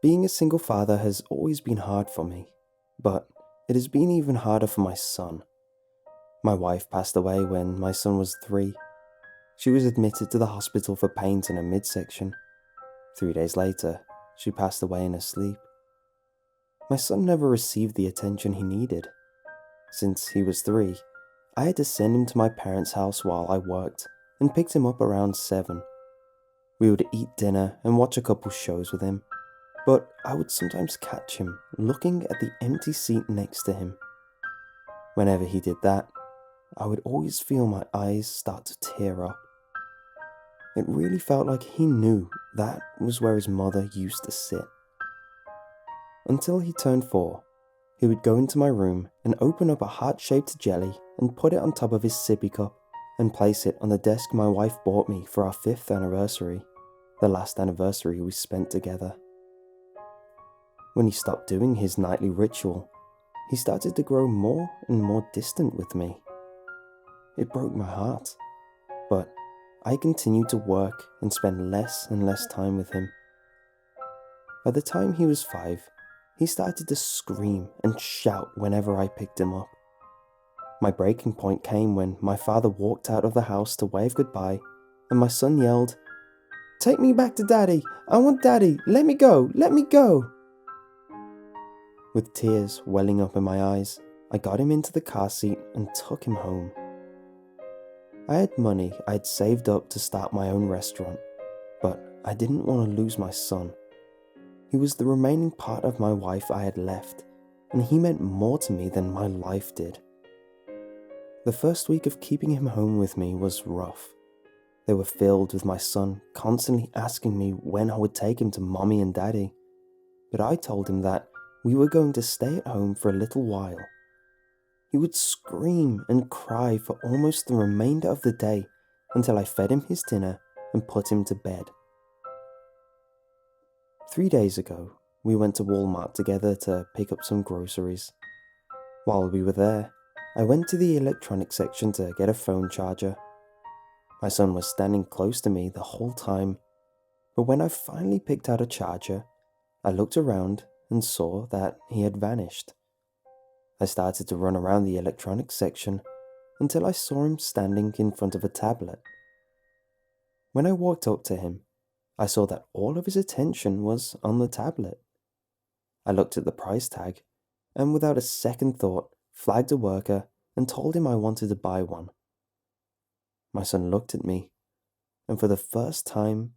Being a single father has always been hard for me, but it has been even harder for my son. My wife passed away when my son was 3. She was admitted to the hospital for pains in her midsection. 3 days later, she passed away in her sleep. My son never received the attention he needed. Since he was 3, I had to send him to my parents' house while I worked and picked him up around 7. We would eat dinner and watch a couple shows with him, but I would sometimes catch him looking at the empty seat next to him. Whenever he did that, I would always feel my eyes start to tear up. It really felt like he knew that was where his mother used to sit. Until he turned 4, he would go into my room and open up a heart-shaped jelly and put it on top of his sippy cup and place it on the desk my wife bought me for our 5th anniversary, the last anniversary we spent together. When he stopped doing his nightly ritual, he started to grow more and more distant with me. It broke my heart, but I continued to work and spend less and less time with him. By the time he was 5, he started to scream and shout whenever I picked him up. My breaking point came when my father walked out of the house to wave goodbye, and my son yelled, "Take me back to Daddy! I want Daddy! Let me go! Let me go!" With tears welling up in my eyes, I got him into the car seat and took him home. I had money I had saved up to start my own restaurant, but I didn't want to lose my son. He was the remaining part of my wife I had left, and he meant more to me than my life did. The first week of keeping him home with me was rough. They were filled with my son constantly asking me when I would take him to Mommy and Daddy, but I told him that we were going to stay at home for a little while. He would scream and cry for almost the remainder of the day until I fed him his dinner and put him to bed. 3 days ago, we went to Walmart together to pick up some groceries. While we were there, I went to the electronics section to get a phone charger. My son was standing close to me the whole time, but when I finally picked out a charger, I looked around and saw that he had vanished. I started to run around the electronics section until I saw him standing in front of a tablet. When I walked up to him, I saw that all of his attention was on the tablet. I looked at the price tag and without a second thought flagged a worker and told him I wanted to buy one. My son looked at me, and for the first time,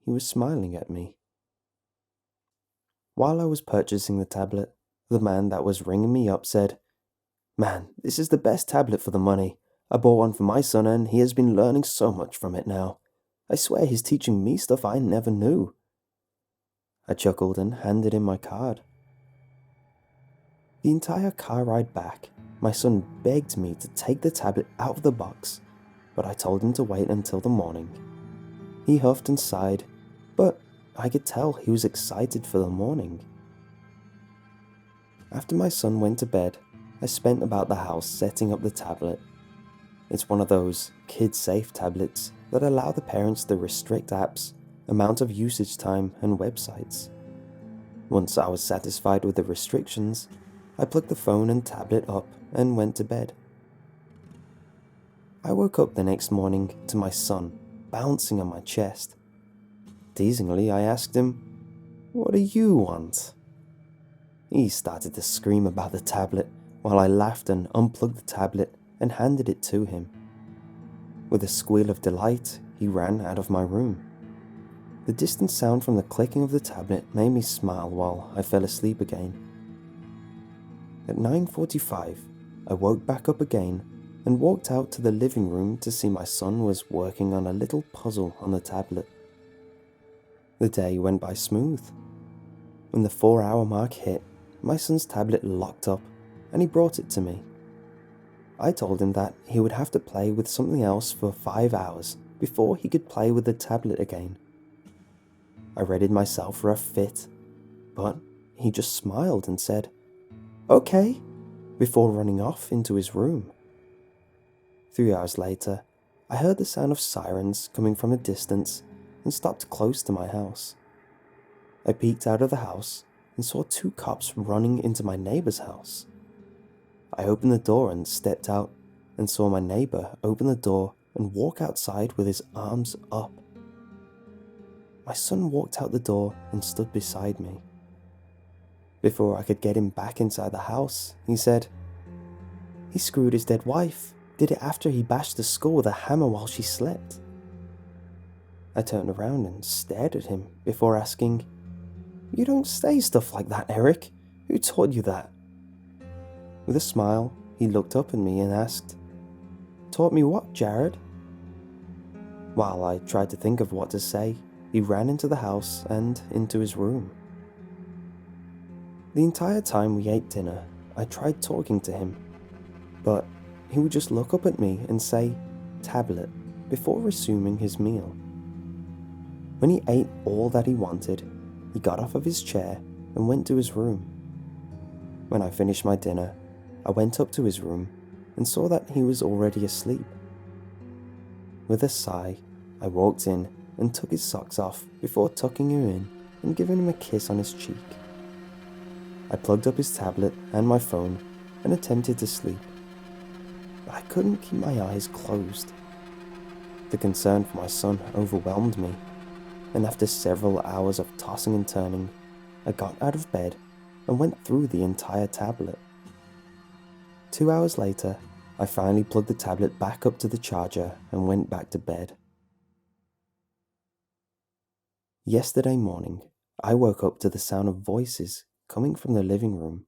he was smiling at me. While I was purchasing the tablet, the man that was ringing me up said, "Man, this is the best tablet for the money. I bought one for my son and he has been learning so much from it now. I swear he's teaching me stuff I never knew." I chuckled and handed him my card. The entire car ride back, my son begged me to take the tablet out of the box, but I told him to wait until the morning. He huffed and sighed, but I could tell he was excited for the morning. After my son went to bed, I spent about the house setting up the tablet. It's one of those kid-safe tablets that allow the parents to restrict apps, amount of usage time, and websites. Once I was satisfied with the restrictions, I plugged the phone and tablet up and went to bed. I woke up the next morning to my son bouncing on my chest. Teasingly, I asked him, "What do you want?" He started to scream about the tablet while I laughed and unplugged the tablet and handed it to him. With a squeal of delight, he ran out of my room. The distant sound from the clicking of the tablet made me smile while I fell asleep again. At 9:45, I woke back up again and walked out to the living room to see my son was working on a little puzzle on the tablet. The day went by smooth. When the 4-hour mark hit, my son's tablet locked up and he brought it to me. I told him that he would have to play with something else for 5 hours before he could play with the tablet again. I readied myself for a fit, but he just smiled and said, "Okay," before running off into his room. 3 hours later, I heard the sound of sirens coming from a distance and stopped close to my house. I peeked out of the house and saw two cops running into my neighbor's house. I opened the door and stepped out and saw my neighbor open the door and walk outside with his arms up. My son walked out the door and stood beside me. Before I could get him back inside the house, he said, "He screwed his dead wife, did it after he bashed the skull with a hammer while she slept." I turned around and stared at him before asking, "You don't say stuff like that, Eric. Who taught you that?" With a smile, he looked up at me and asked, "Taught me what, Jared?" While I tried to think of what to say, he ran into the house and into his room. The entire time we ate dinner, I tried talking to him, but he would just look up at me and say, "Tablet," before resuming his meal. When he ate all that he wanted, he got off of his chair and went to his room. When I finished my dinner, I went up to his room and saw that he was already asleep. With a sigh, I walked in and took his socks off before tucking him in and giving him a kiss on his cheek. I plugged up his tablet and my phone and attempted to sleep, but I couldn't keep my eyes closed. The concern for my son overwhelmed me, and after several hours of tossing and turning, I got out of bed and went through the entire tablet. 2 hours later, I finally plugged the tablet back up to the charger and went back to bed. Yesterday morning, I woke up to the sound of voices coming from the living room.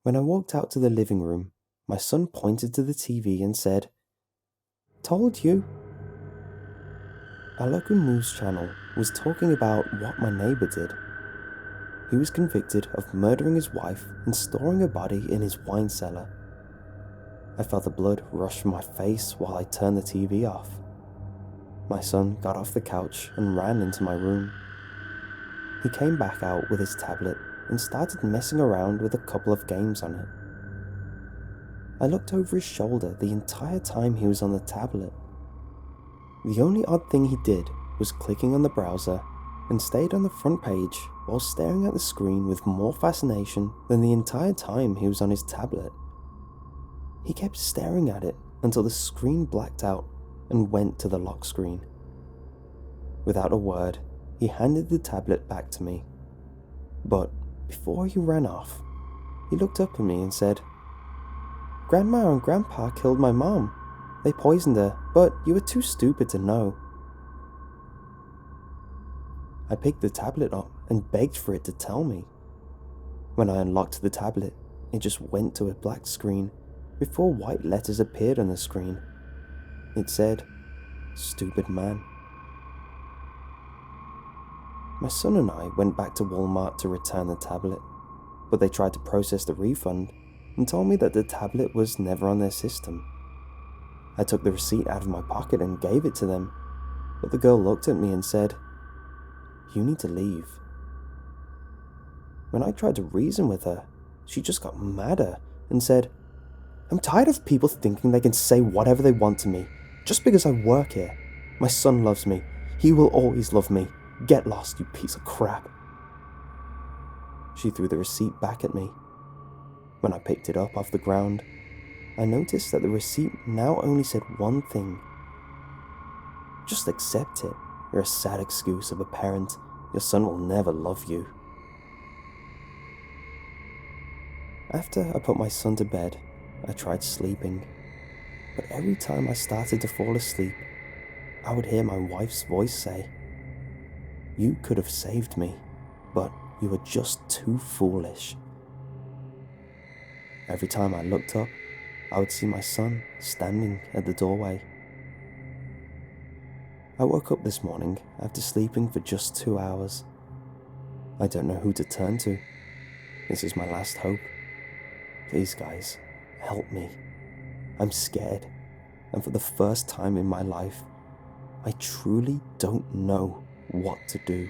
When I walked out to the living room, my son pointed to the TV and said, "Told you." Our local news channel was talking about what my neighbor did. He was convicted of murdering his wife and storing her body in his wine cellar. I felt the blood rush from my face while I turned the TV off. My son got off the couch and ran into my room. He came back out with his tablet and started messing around with a couple of games on it. I looked over his shoulder the entire time he was on the tablet. The only odd thing he did was clicking on the browser and stayed on the front page while staring at the screen with more fascination than the entire time he was on his tablet. He kept staring at it until the screen blacked out and went to the lock screen. Without a word, he handed the tablet back to me. But before he ran off, he looked up at me and said, "Grandma and Grandpa killed my mom. They poisoned her, but you were too stupid to know." I picked the tablet up and begged for it to tell me. When I unlocked the tablet, it just went to a black screen before white letters appeared on the screen. It said, "Stupid man." My son and I went back to Walmart to return the tablet, but they tried to process the refund and told me that the tablet was never on their system. I took the receipt out of my pocket and gave it to them, but the girl looked at me and said, "You need to leave." When I tried to reason with her, she just got madder and said, "I'm tired of people thinking they can say whatever they want to me just because I work here. My son loves me. He will always love me. Get lost, you piece of crap." She threw the receipt back at me. When I picked it up off the ground, I noticed that the receipt now only said one thing. "Just accept it. You're a sad excuse of a parent. Your son will never love you." After I put my son to bed, I tried sleeping, but every time I started to fall asleep, I would hear my wife's voice say, "You could have saved me, but you were just too foolish." Every time I looked up, I would see my son standing at the doorway. I woke up this morning after sleeping for just 2 hours. I don't know who to turn to. This is my last hope. Please, guys, help me. I'm scared, and for the first time in my life, I truly don't know what to do.